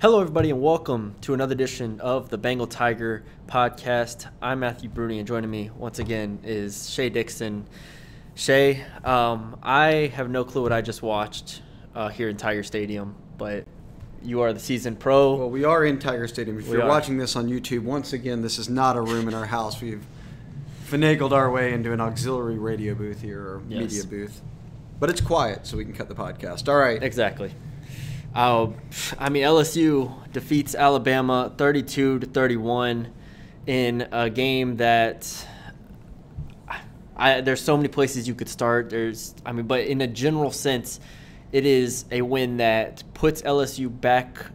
Hello, everybody, and welcome to another edition of the Bengal Tiger podcast. I'm Matthew Brune, and joining me once again is Shea Dixon. Shea, I have no clue what I just watched here in Tiger Stadium, but you are the seasoned pro. Well, we are in Tiger Stadium. If you're watching this on YouTube, once again, this is not a room in our house. We've finagled our way into an auxiliary radio booth here, or media booth. But it's quiet, so we can cut the podcast. All right. Exactly. LSU defeats Alabama 32-31 in a game that there's so many places you could start. But in a general sense, it is a win that puts LSU back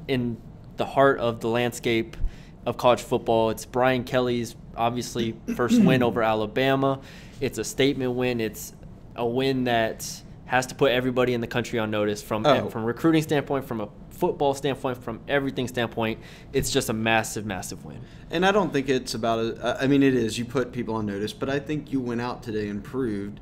in the heart of the landscape of college football. It's Brian Kelly's, obviously, first win over Alabama. It's a statement win. It's a win that has to put everybody in the country on notice from a recruiting standpoint, from a football standpoint, from everything standpoint. It's just a massive, massive win. And I don't think it's about it is. You put people on notice, but I think you went out today and proved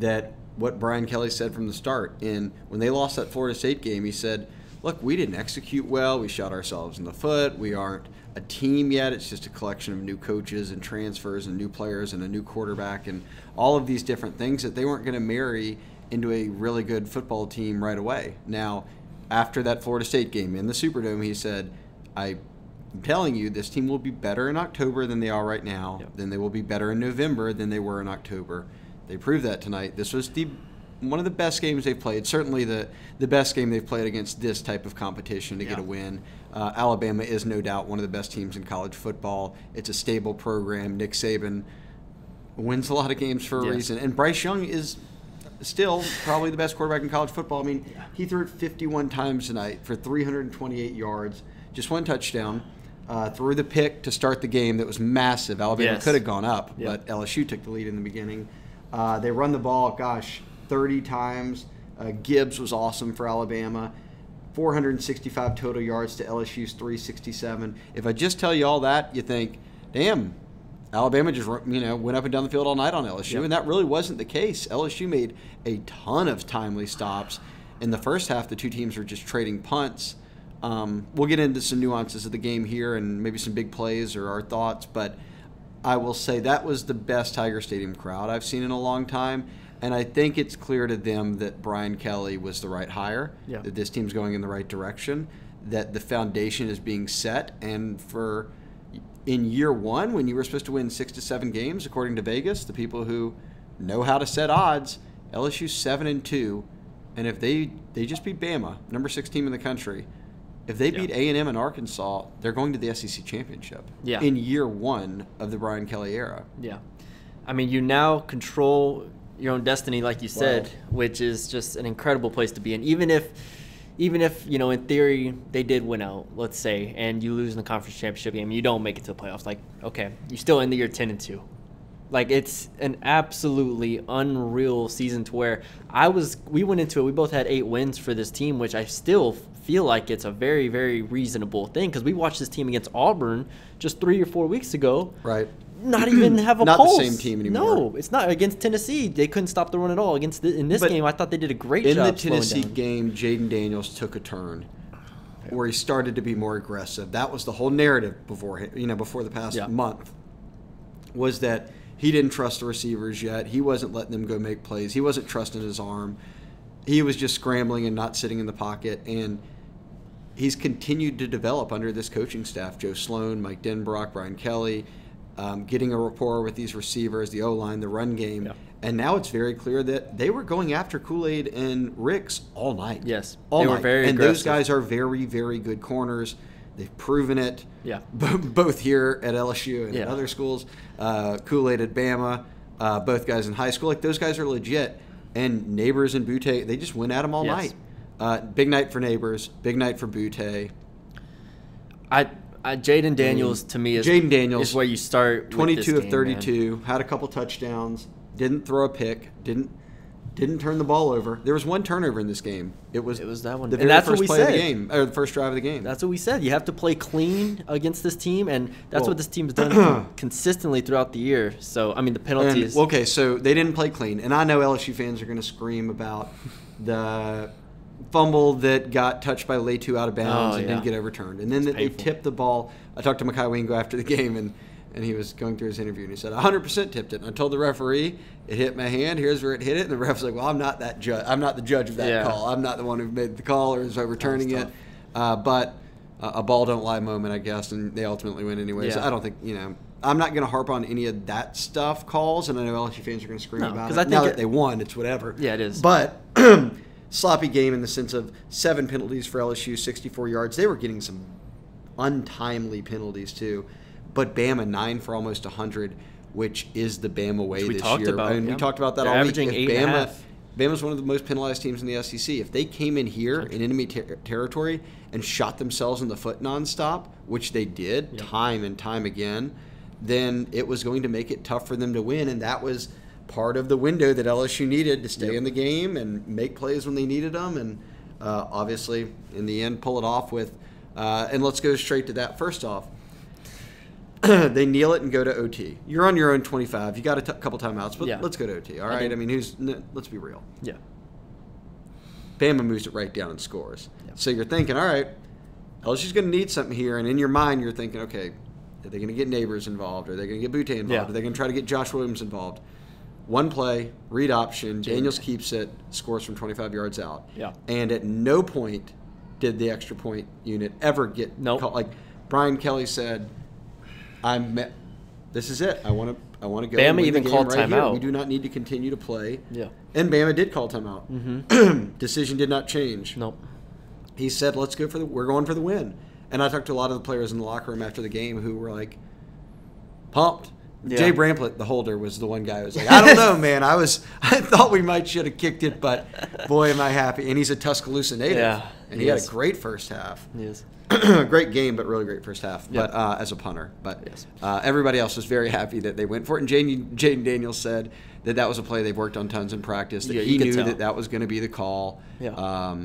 that what Brian Kelly said from the start. And when they lost that Florida State game, he said, look, we didn't execute well. We shot ourselves in the foot. We aren't a team yet. It's just a collection of new coaches and transfers and new players and a new quarterback and all of these different things that they weren't going to marry into a really good football team right away. Now, after that Florida State game in the Superdome, he said, I'm telling you, this team will be better in October than they are right now. Yep. Then they will be better in November than they were in October. They proved that tonight. This was one of the best games they've played, certainly the best game they've played against this type of competition to get a win. Alabama is no doubt one of the best teams in college football. It's a stable program. Nick Saban wins a lot of games for a reason. And Bryce Young is still probably the best quarterback in college football. He threw it 51 times tonight for 328 yards, just one touchdown. Threw the pick to start the game that was massive. Alabama could have gone up, but LSU took the lead in the beginning. They run the ball, 30 times. Gibbs was awesome for Alabama. 465 total yards to LSU's 367. If I just tell you all that, you think, damn, Alabama just went up and down the field all night on LSU, and that really wasn't the case. LSU made a ton of timely stops. In the first half, the two teams were just trading punts. We'll get into some nuances of the game here and maybe some big plays or our thoughts, but I will say that was the best Tiger Stadium crowd I've seen in a long time, and I think it's clear to them that Brian Kelly was the right hire, that this team's going in the right direction, that the foundation is being set, and in year one, when you were supposed to win 6 to 7 games, according to Vegas, the people who know how to set odds, LSU's 7-2, and if they just beat BAMA, number 6 team in the country, if they beat A&M and Arkansas, they're going to the SEC championship in year one of the Brian Kelly era. Yeah, you now control your own destiny, like you said, which is just an incredible place to be in. Even if in theory they did win out, let's say, and you lose in the conference championship game, you don't make it to the playoffs. Okay, you still end the year 10-2. It's an absolutely unreal season to where we went into it. We both had 8 wins for this team, which I still feel like it's a very, very reasonable thing because we watched this team against Auburn just 3 or 4 weeks ago. Right. Not even have a not pulse. The same team anymore. No, it's not. Against Tennessee, they couldn't stop the run at all. In this game, I thought they did a great job. In the Tennessee game, Jayden Daniels took a turn where he started to be more aggressive. That was the whole narrative before the past month, was that he didn't trust the receivers yet. He wasn't letting them go make plays. He wasn't trusting his arm. He was just scrambling and not sitting in the pocket. And he's continued to develop under this coaching staff: Joe Sloan, Mike Denbrock, Brian Kelly. Getting a rapport with these receivers, the O-line, the run game. Yeah. And now it's very clear that they were going after Kool-Aid and Ricks all night. Yes, all they night. Were very and aggressive. Those guys are very, very good corners. They've proven it. Yeah. Both here at LSU and at other schools. Kool-Aid at BAMA. Both guys in high school. Those guys are legit. And Neighbors and Butte, they just went at them all night. Big night for Neighbors. Big night for Butte. Jayden Daniels, to me, is where you start. 22 of 32, had a couple touchdowns, didn't throw a pick, didn't turn the ball over. There was one turnover in this game. It was that one. The very first play of the game, or the first drive of the game. That's what we said. You have to play clean against this team, and that's what this team's done consistently throughout the year. So, the penalties. Okay, so they didn't play clean, and I know LSU fans are going to scream about the fumble that got touched by Letu out of bounds and yeah. didn't get overturned. And then they tipped the ball. I talked to Mekhi Wingo after the game, and he was going through his interview, and he said, 100% tipped it. And I told the referee, it hit my hand. Here's where it hit it. And the ref was like, well, I'm not that judge. I'm not the judge of that call. I'm not the one who made the call or is overturning it. But a ball don't lie moment, I guess, and they ultimately win anyways. Yeah. I don't think, I'm not going to harp on any of that stuff calls, and I know LSU fans are going to scream about it. Now that they won, it's whatever. Yeah, it is. But sloppy game in the sense of 7 penalties for LSU, 64 yards. They were getting some untimely penalties, too. But Bama 9 for almost 100, which is the Bama way this year. We talked about that all week. Bama's one of the most penalized teams in the SEC. If they came in here in enemy territory and shot themselves in the foot nonstop, which they did time and time again, then it was going to make it tough for them to win. And that was part of the window that LSU needed to stay in the game and make plays when they needed them. And obviously, in the end, pull it off with and let's go straight to that. First off, they kneel it and go to OT. You're on your own 25. You got a couple timeouts, but let's go to OT. All right. I mean, let's be real. Yeah. Bama moves it right down and scores. Yeah. So you're thinking, all right, LSU's going to need something here, and in your mind you're thinking, okay, are they going to get Neighbors involved? Are they going to get Butte involved? Are they going to try to get Josh Williams involved? One play, read option, Daniels keeps it, scores from 25 yards out. Yeah. And at no point did the extra point unit ever get called. Like Brian Kelly said, this is it. I want to go. Bama even called timeout. We do not need to continue to play. Yeah. And Bama did call timeout. Mm-hmm. Decision did not change. Nope. He said, we're going for the win. And I talked to a lot of the players in the locker room after the game who were like pumped. Yeah. Jay Bramplett, the holder, was the one guy who was like, I don't know, man. I thought we should have kicked it, but boy, am I happy. And he's a Tuscaloosa native. Yeah. And he had a great first half. He is. Great game, but really great first half. But as a punter, but everybody else was very happy that they went for it. And Jayden Daniels said that was a play they've worked on tons in practice. That he knew that was going to be the call. Yeah.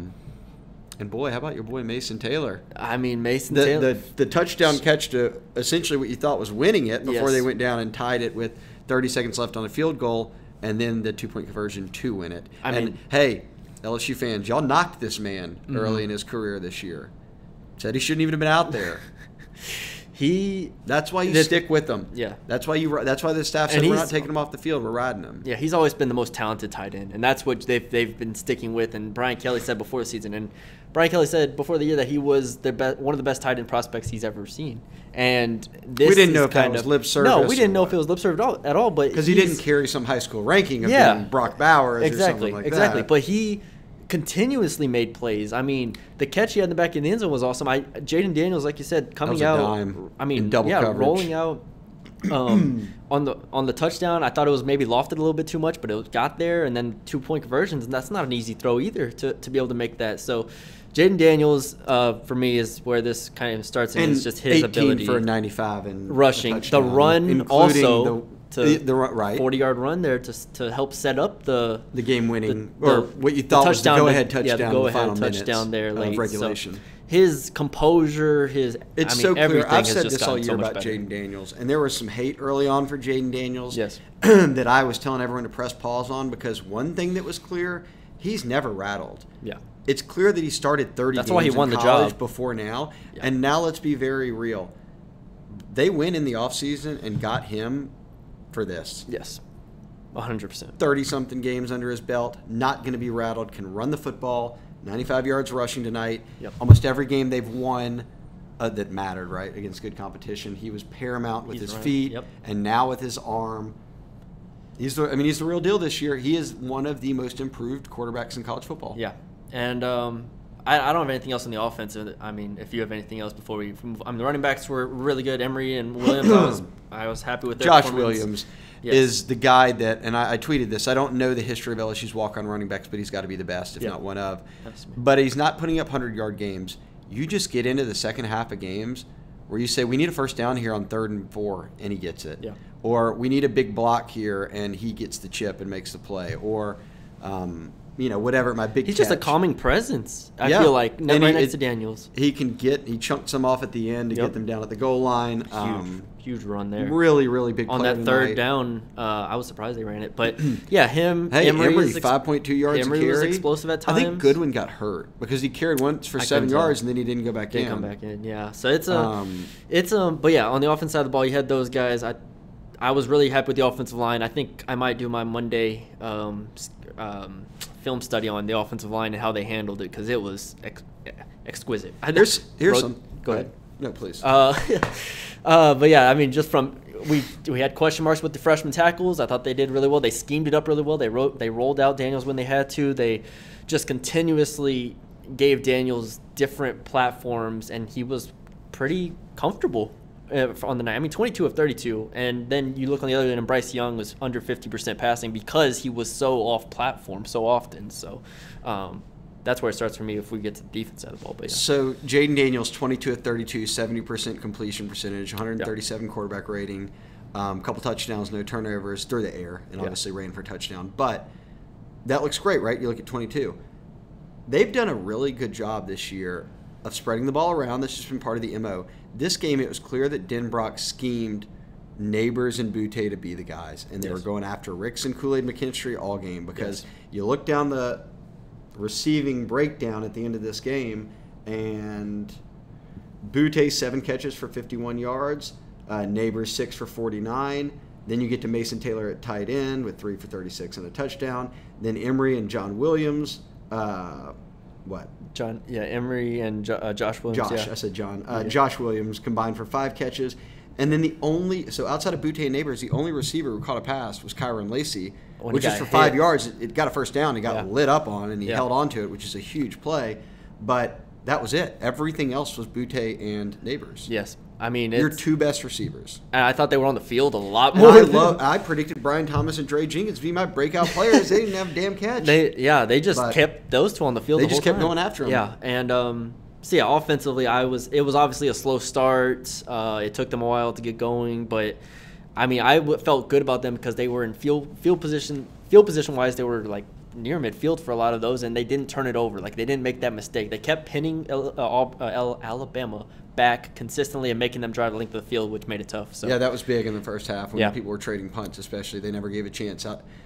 And boy, how about your boy Mason Taylor? I mean, Taylor. The touchdown catch to essentially what you thought was winning it before they went down and tied it with 30 seconds left on a field goal, and then the 2-point conversion to win it. Hey, LSU fans, y'all knocked this man early in his career this year. Said he shouldn't even have been out there. That's why you stick with him. Yeah. That's why the staff said we're not taking him off the field. We're riding him. Yeah, he's always been the most talented tight end, and that's what they've been sticking with. And Brian Kelly said before the season, and Brian Kelly said before the year that he was one of the best tight end prospects he's ever seen. And we didn't know if that was lip service. No, we didn't know if it was lip service at all. But because he didn't carry some high school ranking of being Brock Bowers or something like that. Exactly. But he continuously made plays. I mean, the catch he had in the back of the end zone was awesome. Jayden Daniels, like you said, coming out. Dime in double coverage. Rolling out on the touchdown. I thought it was maybe lofted a little bit too much, but it got there. And then 2-point conversions, and that's not an easy throw either to be able to make that. So Jayden Daniels, for me, is where this kind of starts, and it's just his 18 ability for 95 and rushing. The run also. The 40-yard run there to help set up the game-winning, or what you thought was the go-ahead touchdown. The go-ahead touchdown there late. Of regulation. So his composure, so clear. I've said this all year about Jayden Daniels, and there was some hate early on for Jayden Daniels. Yes. That I was telling everyone to press pause on, because one thing that was clear, he's never rattled. Yeah. It's clear that he started 30 That's games why he won in the college job before now, and now let's be very real. They went in the offseason and got him for this. Yes, 100%. 30-something games under his belt, not going to be rattled, can run the football, 95 yards rushing tonight. Yep. Almost every game they've won that mattered, right, against good competition. He was paramount with his feet, and now with his arm. He's the real deal this year. He is one of the most improved quarterbacks in college football. Yeah, and I don't have anything else on the offense. I mean, if you have anything else before we move, the running backs were really good. Emory and Williams, I was happy with their Josh performance. Williams is the guy that, and I tweeted this, I don't know the history of LSU's walk-on running backs, but he's got to be the best, if not one of. But he's not putting up 100-yard games. You just get into the second half of games where you say, we need a first down here on 3rd and 4, and he gets it. Yeah. Or we need a big block here, and he gets the chip and makes the play. Or whatever, my big He's catch. just a calming presence, I feel like, right next to Daniels. He chunks them off at the end to get them down at the goal line. Huge run there. Really, really big on player that third tonight. down. I was surprised they ran it. But, yeah, him. Hey, Emery 5.2 yards Emery a carry. was explosive at times. I think Goodwin got hurt because he carried once for 7 yards and then he didn't go back in. Didn't come back in, yeah. So but yeah, on the offense side of the ball, you had those guys. I was really happy with the offensive line. I think I might do my Monday film study on the offensive line and how they handled it because it was exquisite. Here's some. Go ahead. No, please. But yeah, I mean, just from we had question marks with the freshman tackles. I thought they did really well. They schemed it up really well. They rolled out Daniels when they had to. They just continuously gave Daniels different platforms, and he was pretty comfortable on the night. I mean, 22 of 32, and then you look on the other end, and Bryce Young was under 50% passing because he was so off platform so often. So that's where it starts for me if we get to the defense side of the ball. But yeah. So Jayden Daniels, 22 of 32, 70% completion percentage, 137 quarterback rating, a couple touchdowns, no turnovers through the air, and obviously ran for a touchdown. But that looks great, right? You look at 22. They've done a really good job this year of spreading the ball around. That's just been part of the MO. This game, it was clear that Denbrock schemed Neighbors and Butte to be the guys, and they were going after Ricks and Kool-Aid McKinstry all game because you look down the receiving breakdown at the end of this game, and Butte 7 catches for 51 yards, Neighbors 6 for 49. Then you get to Mason Taylor at tight end with 3 for 36 and a touchdown. Then Emery and John Williams. Emery and Josh Williams. I said John. Josh Williams combined for 5 catches. And then outside of Butte and Neighbors, the only receiver who caught a pass was Kyron Lacey, which is for 5 yards. It got a first down. He got lit up on, and he held on to it, which is a huge play. But that was it. Everything else was Butte and Neighbors. Yes. I mean, your 2 best receivers. And I thought they were on the field a lot more. I predicted Brian Thomas and Dre Jenkins to be my breakout players. They didn't have a damn catch. They just kept those 2 on the field. They just kept going after them. Yeah, and offensively, it was obviously a slow start. It took them a while to get going, but I mean, I felt good about them because they were in field position wise. They were like near midfield for a lot of those, and they didn't turn it over. Like they didn't make that mistake. They kept pinning Alabama back consistently and making them drive the length of the field, which made it tough. So yeah, that was big in the first half when people were trading punts, especially. They never gave a chance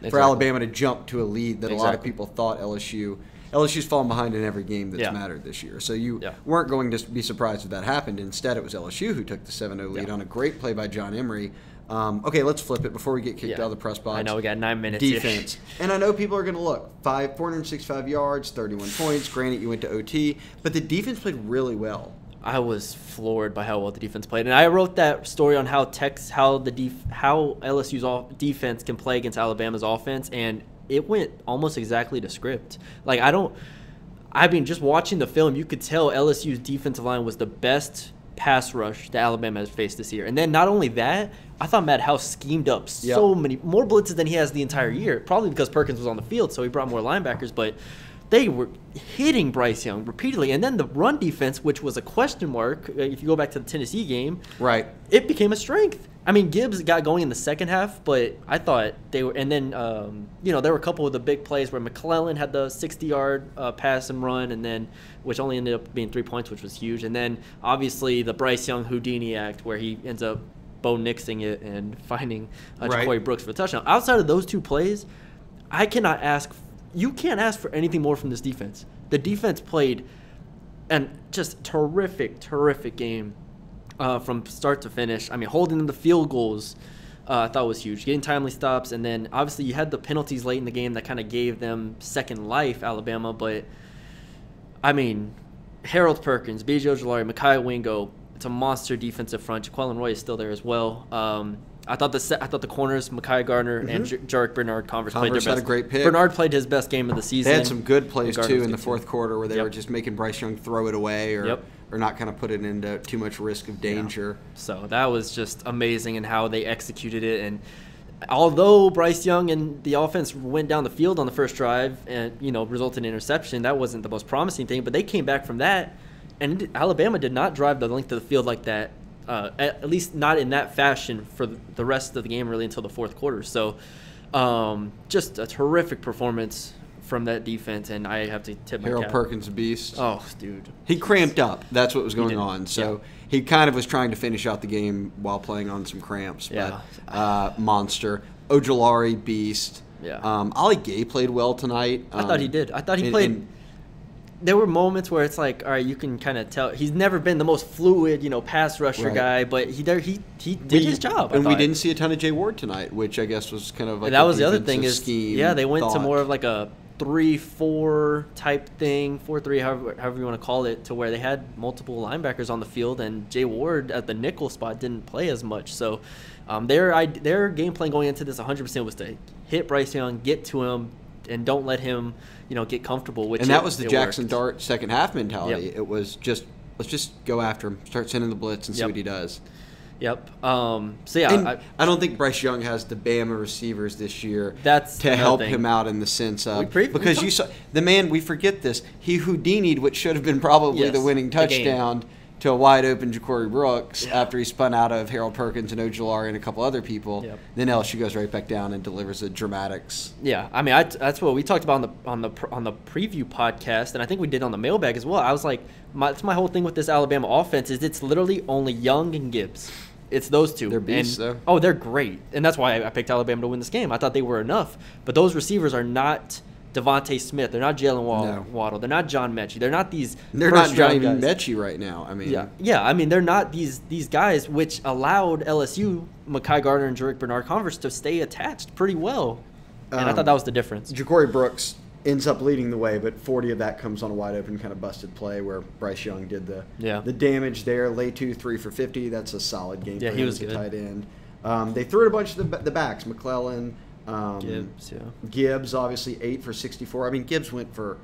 for Alabama to jump to a lead that a lot of people thought LSU's fallen behind in every game that's mattered this year. So you weren't going to be surprised if that happened. Instead, it was LSU who took the 7-0 lead on a great play by John Emery. Okay, let's flip it before we get kicked out of the press box. I know we got 9 minutes. Defense. And I know people are going to look. 465 yards, 31 points. Granted, you went to OT. But the defense played really well. I was floored by how well the defense played, and I wrote that story on how LSU's defense can play against Alabama's offense, and it went almost exactly to script. Just watching the film, you could tell LSU's defensive line was the best pass rush that Alabama has faced this year. And then not only that, I thought Matt House schemed up so many more blitzes than he has the entire year, probably because Perkins was on the field, so he brought more linebackers, but they were hitting Bryce Young repeatedly. And then the run defense, which was a question mark, if you go back to the Tennessee game, it became a strength. I mean, Gibbs got going in the second half, but I thought they were – and then, there were a couple of the big plays where McClellan had the 60-yard pass and run, and then which only ended up being 3 points, which was huge. And then, obviously, the Bryce Young Houdini act where he ends up Bo Nixing it and finding Ja'Cory Brooks for a touchdown. Outside of those 2 plays, I cannot ask – you can't ask for anything more from this defense. The defense played an just terrific game from start to finish. I mean, holding them to field goals I thought was huge. Getting timely stops, and then obviously you had the penalties late in the game that kind of gave them second life, Alabama. But, I mean, Harold Perkins, B.J. Ojolari, Mekhi Wingo, it's a monster defensive front. Jaquelin Roy is still there as well. I thought the corners, Mekhi Gardner and Jarek Bernard Converse played their best. Had a great pick. Bernard played his best game of the season. They had some good plays too in the fourth quarter where they were just making Bryce Young throw it away or not kind of put it into too much risk of danger. Yeah. So that was just amazing in how they executed it. And although Bryce Young and the offense went down the field on the first drive and resulted in interception, that wasn't the most promising thing. But they came back from that, and Alabama did not drive the length of the field like that. At least not in that fashion for the rest of the game really until the fourth quarter. So just a terrific performance from that defense, and I have to tip my Harold cap. Perkins, a beast. Oh, dude. He cramped up. That's what was going did. on. So he kind of was trying to finish out the game while playing on some cramps. But monster. Ojulari, beast. Yeah. Ali Gay played well tonight. I thought he did. I thought he played. There were moments where it's like, all right, you can kind of tell he's never been the most fluid, pass rusher guy, but he did his job. And we didn't see a ton of Jay Ward tonight, which I guess was kind of like and that was the other thing is, scheme they went thought. to more of like a 3-4 type thing, 4-3, however you want to call it, to where they had multiple linebackers on the field, and Jay Ward at the nickel spot didn't play as much. So their game plan going into this 100% was to hit Bryce Young, get to him, and don't let him, get comfortable. Which that was the Jackson worked. Dart second half mentality. Yep. It was just let's just go after him, start sending the blitz, and see what he does. Yep. So yeah, and I don't think Bryce Young has the BAMA receivers this year to help him out in the sense of because you saw the man. We forget this. He Houdini'd what should have been probably the winning touchdown to a wide open Ja'Cory Brooks after he spun out of Harold Perkins and Ojulari and a couple other people. Yep. Then LSU goes right back down and delivers a dramatics. Yeah, I mean that's what we talked about on the preview podcast, and I think we did on the mailbag as well. I was like, that's my whole thing with this Alabama offense is it's literally only Young and Gibbs. It's those two. They're beasts, though. Oh, they're great, and that's why I picked Alabama to win this game. I thought they were enough, but those receivers are not Devontae Smith. They're not Jalen Waddle. They're not John Mechie. They're not these. They're not Johnny Mechie right now. I mean, yeah. I mean, they're not these guys, which allowed LSU, Mekhi Garner and Jarek Bernard-Converse to stay attached pretty well, and I thought that was the difference. Ja'Cory Brooks ends up leading the way, but 40 of that comes on a wide open kind of busted play where Bryce Young did the damage there. Lay 2-3 for 50. That's a solid game for him as a tight end. They threw it a bunch of the backs. McClellan. Gibbs, obviously 8 for 64. I mean, Gibbs went for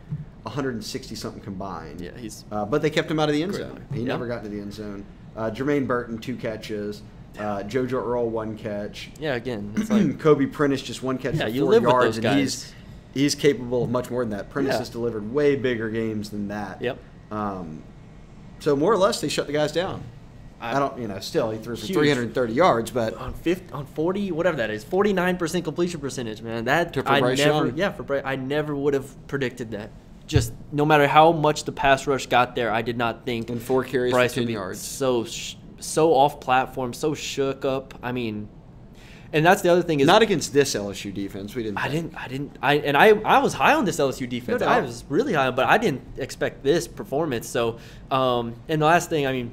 160-something combined. Yeah, he's. But they kept him out of the end zone. He never got to the end zone. Jermaine Burton, 2 catches. JoJo Earl, 1 catch. Yeah, again, it's like Kobe Prentice, just 1 catch for 4 yards, and he's capable of much more than that. Prentice has delivered way bigger games than that. Yep. So more or less, they shut the guys down. I don't, still he threw for 330 yards, but on 40, whatever that is, 49% completion percentage, man. That for Bryce Young. For Bryce, I never would have predicted that. Just no matter how much the pass rush got there, I did not think. And 4 carries Bryce for 10 would be yards. So off platform, so shook up. I mean, and that's the other thing is not against this LSU defense. We didn't. I was high on this LSU defense. No I was really high, but I didn't expect this performance. So, and the last thing, I mean,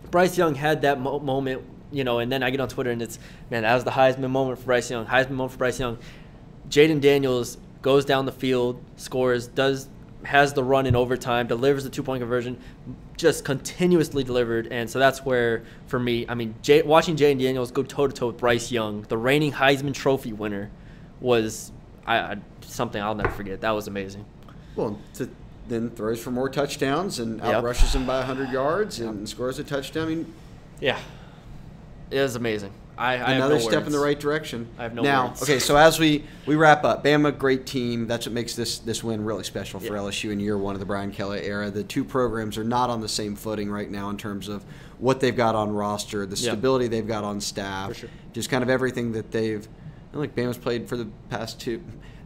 Bryce Young had that moment, and then I get on Twitter and it's, man, that was the Heisman moment for Bryce Young. Heisman moment for Bryce Young. Jayden Daniels goes down the field, scores, has the run in overtime, delivers the 2-point conversion, just continuously delivered. And so that's where, for me, I mean, watching Jayden Daniels go toe-to-toe with Bryce Young, the reigning Heisman Trophy winner, was something I'll never forget. That was amazing. Well, then throws for more touchdowns and outrushes him by 100 yards and scores a touchdown. I mean, yeah, it was amazing. Another step in the right direction. I have no words. Okay, so as we wrap up, Bama, great team. That's what makes this win really special for LSU in year 1 of the Brian Kelly era. The two programs are not on the same footing right now in terms of what they've got on roster, the stability they've got on staff, just kind of everything that they've. Like Bama's played for the past 2.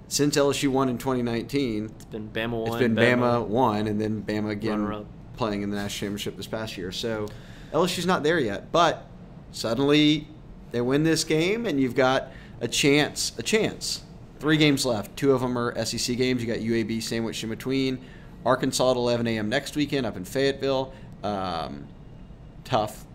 Since LSU won in 2019, it's been Bama 1. It's been Bama 1, and then Bama again playing in the national championship this past year. So LSU's not there yet, but suddenly they win this game, and you've got a chance. 3 games left. 2 of them are SEC games. You got UAB sandwiched in between. Arkansas at 11 a.m. next weekend up in Fayetteville. Tough.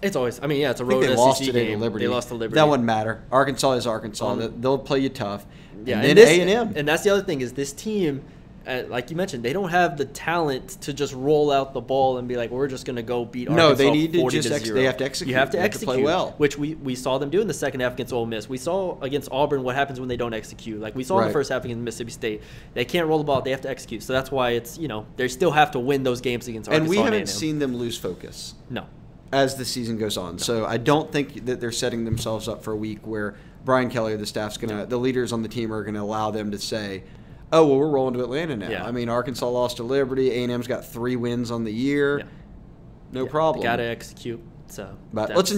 It's always. I mean, it's a road SEC lost today to Liberty. They lost to Liberty. That wouldn't matter. Arkansas is Arkansas. They'll play you tough. Yeah, and then A&M. And that's the other thing is this team, like you mentioned, they don't have the talent to just roll out the ball and be like, we're just going to go beat Arkansas. No, they need to 40 just they have to execute. You have to execute, play well, which we saw them do in the second half against Ole Miss. We saw against Auburn what happens when they don't execute. Like we saw in the first half against Mississippi State. They can't roll the ball. They have to execute. So that's why it's they still have to win those games against Arkansas. And we haven't seen them lose focus. No. As the season goes on. No. So I don't think that they're setting themselves up for a week where Brian Kelly or the staff's the leaders on the team are going to allow them to say, oh, well, we're rolling to Atlanta now. Yeah. I mean, Arkansas lost to Liberty. A&M's got 3 wins on the year. Yeah. No problem. Got to execute. So, but let's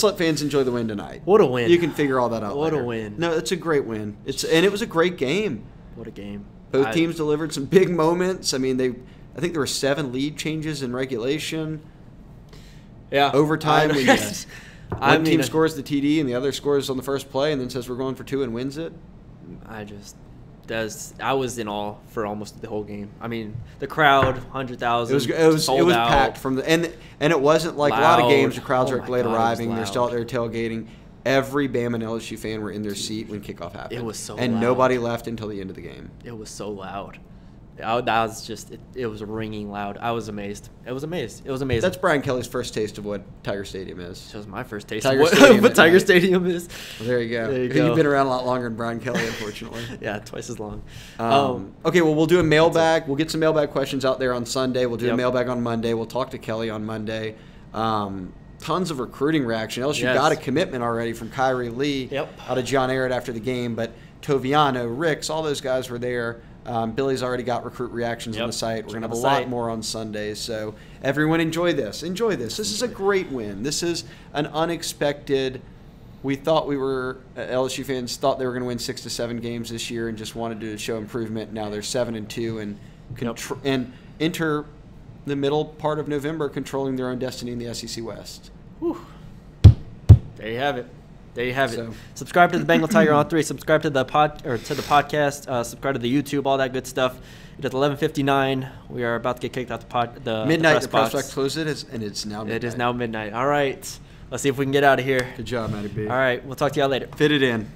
let fans enjoy the win tonight. What a win. You can figure all that out later. What a win. No, it's a great win. And it was a great game. What a game. Both teams delivered some big moments. I mean, I think there were 7 lead changes in regulation. Yeah. Overtime, one team scores the TD and the other scores on the first play and then says we're going for 2 and wins it. I was in awe for almost the whole game. I mean, the crowd, 100,000. It was packed from and it wasn't like loud. A lot of games the crowds are late God, arriving. They're still out there tailgating. Every BAMA and LSU fan were in their seat when kickoff happened. It was so and loud. Nobody left until the end of the game. It was so loud. That was just it was ringing loud. I was amazed. It was amazing. That's Brian Kelly's first taste of what Tiger Stadium is. It was my first taste Tiger of Stadium what Tiger Stadium is. Well, there you go. You've been around a lot longer than Brian Kelly, unfortunately. Yeah, twice as long. Okay, well, we'll do a mailbag. We'll get some mailbag questions out there on Sunday. We'll do a mailbag on Monday. We'll talk to Kelly on Monday. Tons of recruiting reaction. LSU got a commitment already from Kyrie Lee out of John Ehret after the game, but Toviano, Ricks, all those guys were there. Billy's already got recruit reactions on the site. We're going to have a lot more on Sundays. So everyone enjoy this. Enjoy this. This is a great win. This is an unexpected. We thought LSU fans thought they were going to win 6 to 7 games this year and just wanted to show improvement. Now they're 7-2 and enter the middle part of November controlling their own destiny in the SEC West. Whew. There you have it. Subscribe to the Bengal Tiger on 3. Subscribe to the podcast. Subscribe to the YouTube. All that good stuff. It is 11:59. We are about to get kicked out the midnight. The press box closes, and it's now midnight. It is now midnight. All right. Let's see if we can get out of here. Good job, Matty B. All right. We'll talk to y'all later. Fit it in.